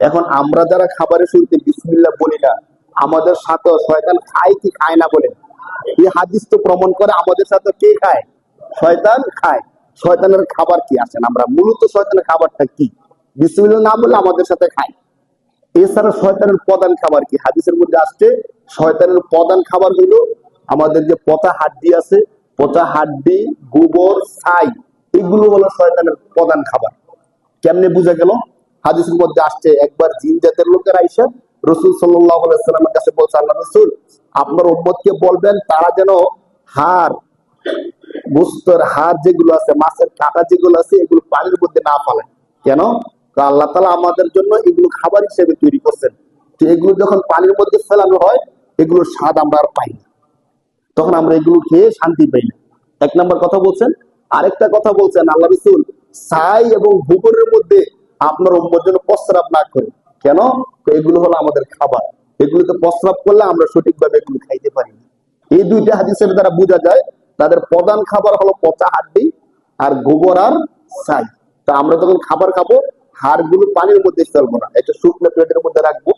এখন আমরা যারা খাবারের শুরুতে বিসমিল্লাহ বলি না, আমাদের সাথে শয়তান খায় কি খায় না বলেন? এই হাদিস তো প্রমাণ করে আমাদের সাথে কে খায়? শয়তান খায়। শয়তানের খাবার কি? আসেন আমরা মূলত শয়তানের খাবারটা কি? বিসমিল্লাহ না বললে আমাদের সাথে খায়। এছাড়া শয়তানের প্রধান খাবার কি? হাদিসের মধ্যে আসছে শয়তানের প্রধান খাবার হইল আমাদের যে পচা হাড্ডি আছে, পচা হাড্ডি, গোবর, ছাই, এগুলো হলো শয়তানের প্রধান খাবার। কেমনে বুঝা গেল? হাদিসের মধ্যে আসছে একবার জিন জাতের লোকের আইসা রসুল সাল্লাল্লাহু আলাইহি সাল্লামের কাছে বলছে, আল্লাহ রাসূল আপনার উম্মতকে বলবেন তারা যেন হাড়, গোশতের হাড় যেগুলো আছে, মাছের কাঁটা যেগুলো আছে, এগুলো পানির মধ্যে না ফেলে। কেন? কারণ আল্লাহ তাআলা আমাদের জন্য এগুলো খাবার হিসেবে তৈরি করছেন। তো এগুলো যখন পানির মধ্যে ফেলানো হয়, এগুলোর স্বাদ আমরা আর পাই না, তখন আমরা এগুলো খেয়ে শান্তি পাই না। এক নম্বর কথা বলছেন। আরেকটা কথা বলছেন আল্লাহ রাসূল, ছাই এবং গোবরের মধ্যে আপনার উম্মত যেন প্রস্রাব না করে। কেন? এগুলো হলো আমাদের খাবার, এগুলোতে প্রস্রাব করলে আমরা সঠিকভাবে এগুলো খাইতে পারি না। এই দুইটা হাদিসের দ্বারা বোঝা যায় তাদের প্রধান খাবার হলো পচা হাড্ডি আর গোবর আর ছাই। তা আমরা যখন খাবার খাবো, হাড়গুলো পানির মধ্যে ফেলবো না, এটা শুকনো প্লেটের মধ্যে রাখবো।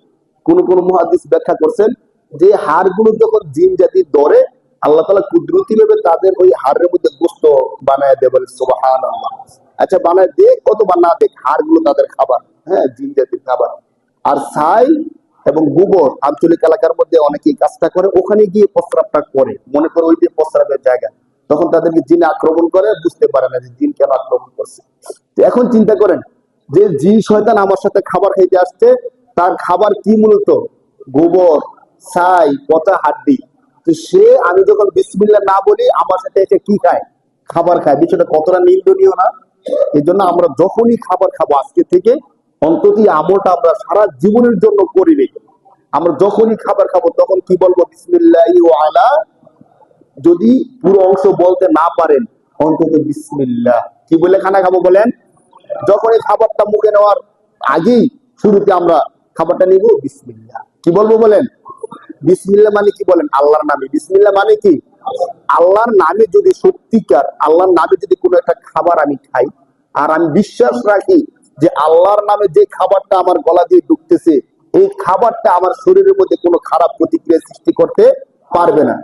কোন কোন মুহাদ্দিস ব্যাখ্যা করছেন যে হাড়গুলো যখন জিন জাতি ধরে, আল্লাহ তাআলা কুদরতি ভাবে তাদের ওই হাড়ের মধ্যে গোশত বানায় দেয়। বলে সুবহানাল্লাহ। আচ্ছা, বানায় দেখ অথবা না দেখ, হাড়গুলো তাদের খাবার। হ্যাঁ, জিন জাতির খাবার। আর ছাই এবং গোবর আঞ্চলিক এলাকার মধ্যে অনেকেই কাজটা করে, ওখানে গিয়ে প্রস্রাবটা করে, মনে করে ওই যে প্রস্রাবের জায়গা। তখন তাদেরকে জিন আক্রমণ করে, বুঝতে পারে না যে জিন কেন আক্রমণ করছে। তো এখন চিন্তা করেন যে জিন শয়তান আমার সাথে খাবার খাইতে আসছে, তার খাবার কি? মূলত গোবর, ছাই, পচা হাড্ডি। তো সে, আমি যখন বিসমিল্লাহ না বলি, আমার সাথে এসে কি খায়? খাবার খায়। বিষয়টা কতটা নিন্দনীয় না? এই জন্য আমরা যখনই খাবার খাবো আজকে থেকে, অন্তত আমলটা আমরা সারা জীবনের জন্য করি রে। আমরা যখনই খাবার খাবো তখন কি বলবো? বিসমিল্লাহি ওয়া আলা। যদি পুরো অংশ বলতে না পারেন, অন্তত বিসমিল্লাহ কি বলে খানা খাবো বলেন? যখন এই খাবারটা মুখে নেওয়ার আগেই শুরুতে আমরা খাবারটা নিব, বিসমিল্লাহ কি বলবো বলেন? বিসমিল্লাহ মানে কি বলেন? আল্লাহর নামে। বিসমিল্লাহ মানে কি? আল্লাহর নামে। যদি সত্যিকার আল্লাহর নামে যদি কোনো একটা খাবার আমি খাই, আর আমি বিশ্বাস রাখি যে আল্লাহর নামে যে খাবারটা আমার গলা দিয়ে ঢুকতেছে, এই খাবারটা আমার শরীরের মধ্যে কোনো খারাপ প্রতিক্রিয়া সৃষ্টি করতে পারবে না,